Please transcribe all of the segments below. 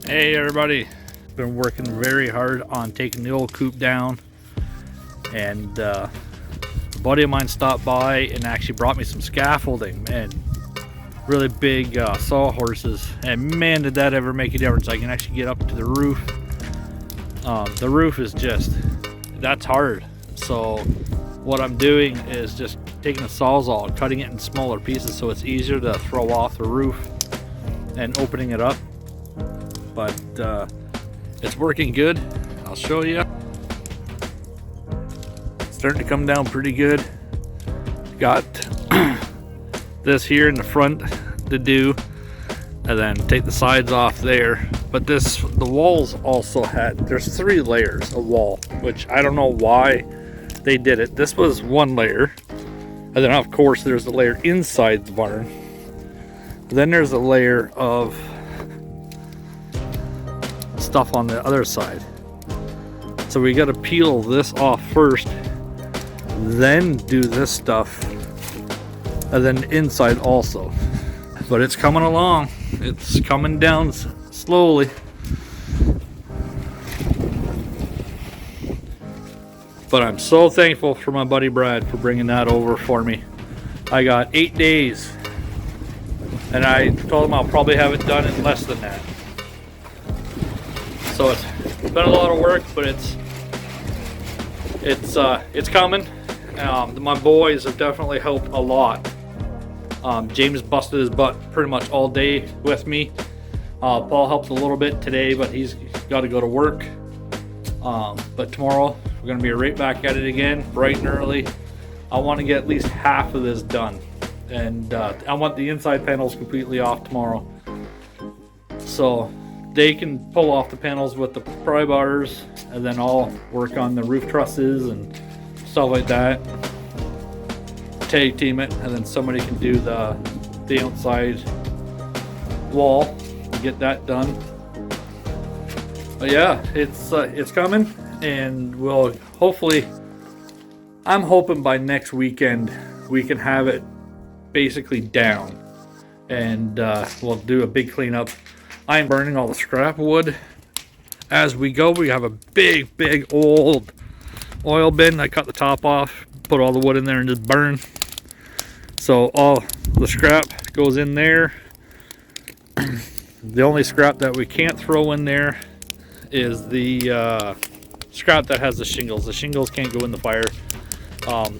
Hey everybody, been working very hard on taking the old coop down, and a buddy of mine stopped by and actually brought me some scaffolding and really big sawhorses, and man did that ever make a difference. I can actually get up to the roof. The roof is that's hard, so what I'm doing is just taking the sawzall, cutting it in smaller pieces so it's easier to throw off the roof and opening it up. But it's working good. I'll show you. It's starting to come down pretty good. Got this here in the front to do, and then take the sides off there. But the walls also there's 3 layers of wall, which I don't know why they did it. This was 1 layer, and then of course there's a layer inside the barn. Then there's a layer of stuff on the other side. So we got to peel this off first, then do this stuff, and then inside also. But it's coming along. It's coming down slowly. But I'm so thankful for my buddy Brad for bringing that over for me. I got 8 days, and I told him I'll probably have it done in less than that. So it's been a lot of work, but it's coming. My boys have definitely helped a lot. James busted his butt pretty much all day with me. Paul helped a little bit today, but he's got to go to work. But tomorrow we're going to be right back at it again, bright and early. I want to get at least half of this done, and I want the inside panels completely off tomorrow, so they can pull off the panels with the pry bars, and then I'll work on the roof trusses and stuff like that. Tag team it, and then somebody can do the outside wall and get that done. But yeah, it's coming, and we'll hopefully, I'm hoping by next weekend we can have it basically down, and we'll do a big cleanup. I'm burning all the scrap wood as we go. We have a big old oil bin. I cut the top off, put all the wood in there, and just burn. So all the scrap goes in there. The only scrap that we can't throw in there is the scrap that has the shingles. The shingles can't go in the fire.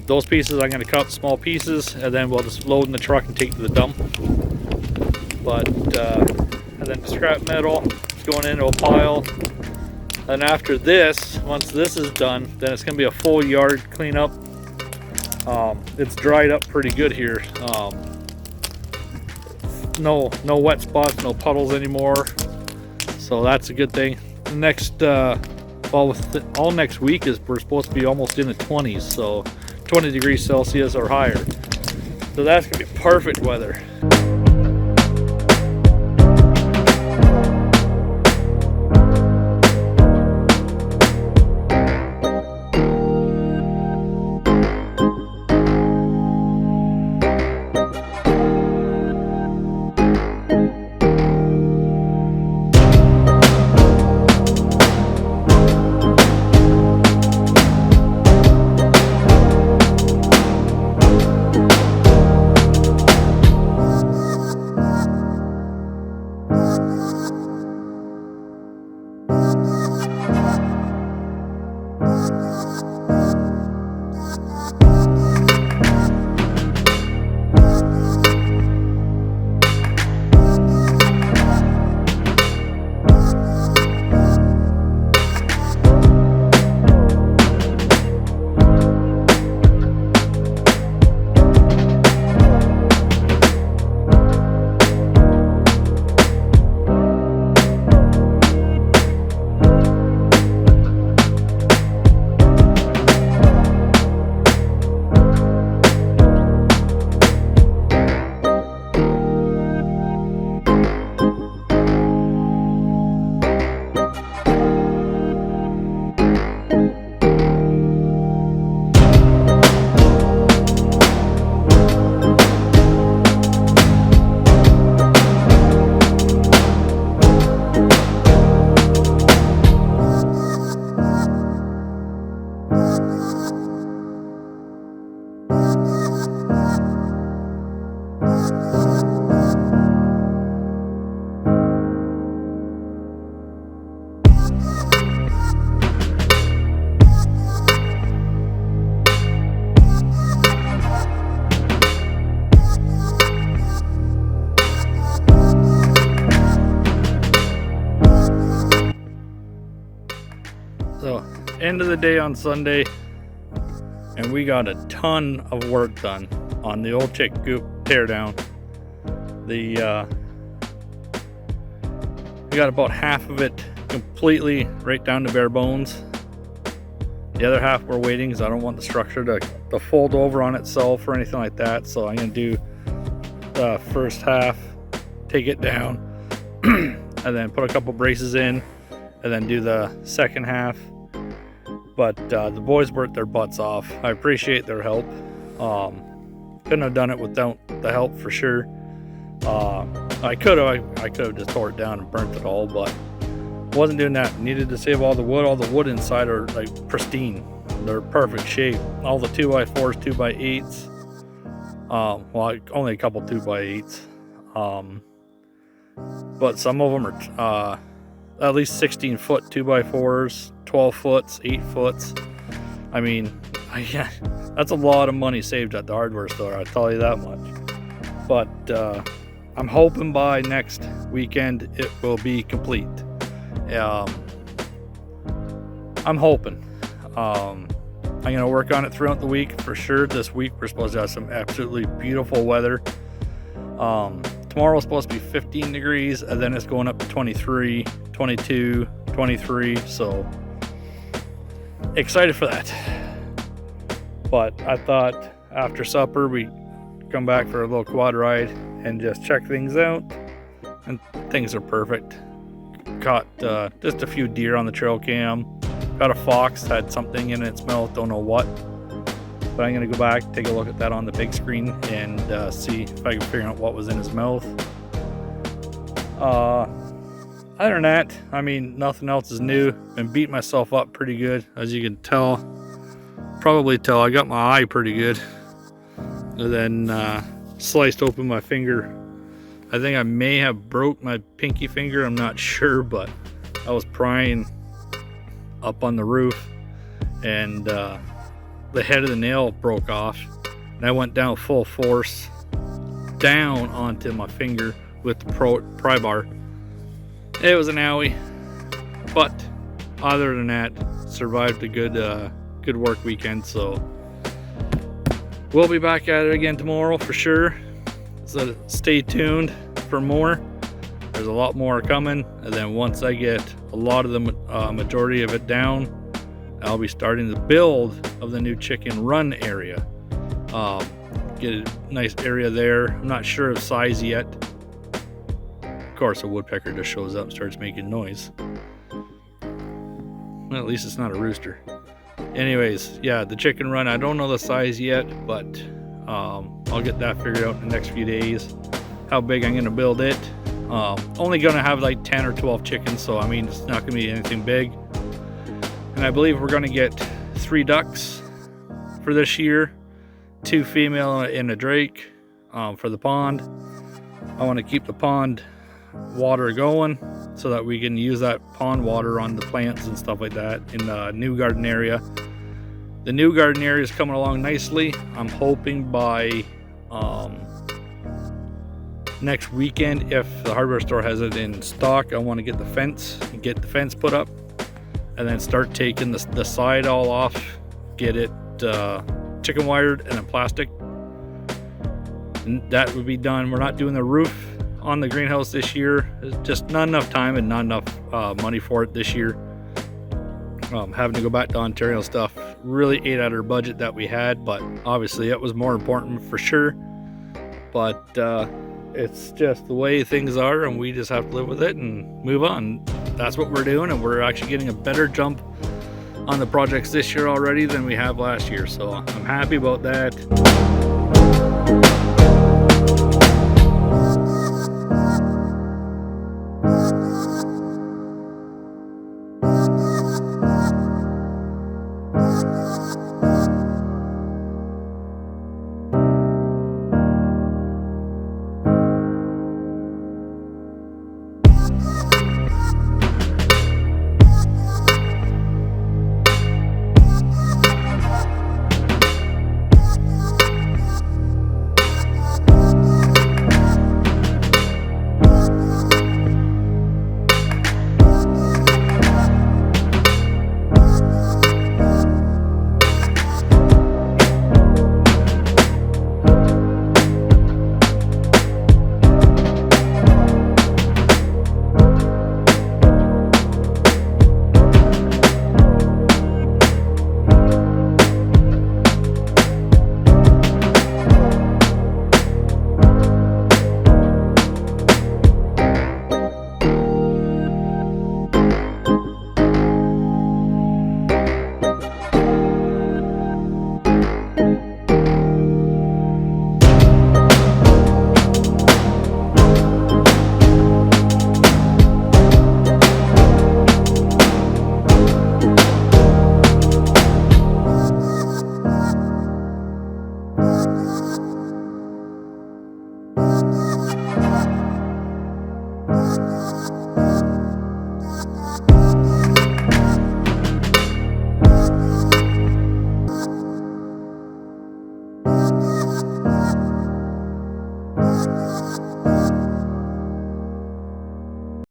Those pieces I'm going to cut small pieces, and then we'll just load in the truck and take to the dump. But and then the scrap metal going into a pile. And after this, once this is done, then it's going to be a full yard cleanup. It's dried up pretty good here. No wet spots, no puddles anymore. So that's a good thing. Next, all next week we're supposed to be almost in the 20s, so 20 degrees Celsius or higher. So that's going to be perfect weather. end of the day on Sunday, and we got a ton of work done on the old chick coop teardown. We got about half of it completely right down to bare bones. The other half we're waiting because I don't want the structure to fold over on itself or anything like that. So I'm gonna do the first half, take it down, and then put a couple braces in, and then do the second half. But the boys worked their butts off. I appreciate their help. Couldn't have done it without the help for sure. I could have just tore it down and burnt it all, but wasn't doing that. Needed to save all the wood. All the wood inside are like pristine. They're perfect shape. All the 2x4s, 2x8s. Well, only a couple 2x8s. But some of them are at least 16 foot 2x4s, 12 foots, 8 foots. I mean, yeah, that's a lot of money saved at the hardware store, I'll tell you that much. But I'm hoping by next weekend it will be complete. I'm hoping. I'm gonna work on it throughout the week for sure. This week we're supposed to have some absolutely beautiful weather. Tomorrow is supposed to be 15 degrees, and then it's going up to 23, 22, 23. So excited for that. But I thought after supper we'd come back for a little quad ride and just check things out, and things are perfect. Caught just a few deer on the trail cam. Got a fox, had something in its mouth, don't know what. But I'm gonna go back, take a look at that on the big screen, and see if I can figure out what was in his mouth. Other than that, I mean, nothing else is new. Been beating myself up pretty good, as you can tell. Probably tell I got my eye pretty good. And then sliced open my finger. I think I may have broke my pinky finger, I'm not sure, but I was prying up on the roof, and the head of the nail broke off, and I went down full force down onto my finger with the pry bar. It was an owie, but other than that, survived a good work weekend. So we'll be back at it again tomorrow for sure. So stay tuned for more. There's a lot more coming, and then once I get a lot of the majority of it down, I'll be starting the build of the new chicken run area. Get a nice area there. I'm not sure of size yet. Of course, a woodpecker just shows up and starts making noise. Well, at least it's not a rooster. Anyways, yeah, the chicken run, I don't know the size yet, but I'll get that figured out in the next few days. How big I'm going to build it. Only going to have like 10 or 12 chickens, so I mean, it's not going to be anything big. And I believe we're going to get 3 ducks for this year, 2 female and a drake for the pond. I want to keep the pond water going so that we can use that pond water on the plants and stuff like that in the new garden area. The new garden area is coming along nicely. I'm hoping by next weekend, if the hardware store has it in stock, I want to get the fence put up, and then start taking the side all off, get it chicken wired and then plastic. And that would be done. We're not doing the roof on the greenhouse this year. It's just not enough time and not enough money for it this year. Having to go back to Ontario stuff really ate at our budget that we had, but obviously it was more important for sure. But it's just the way things are, and we just have to live with it and move on. That's what we're doing, and we're actually getting a better jump on the projects this year already than we have last year, so I'm happy about that.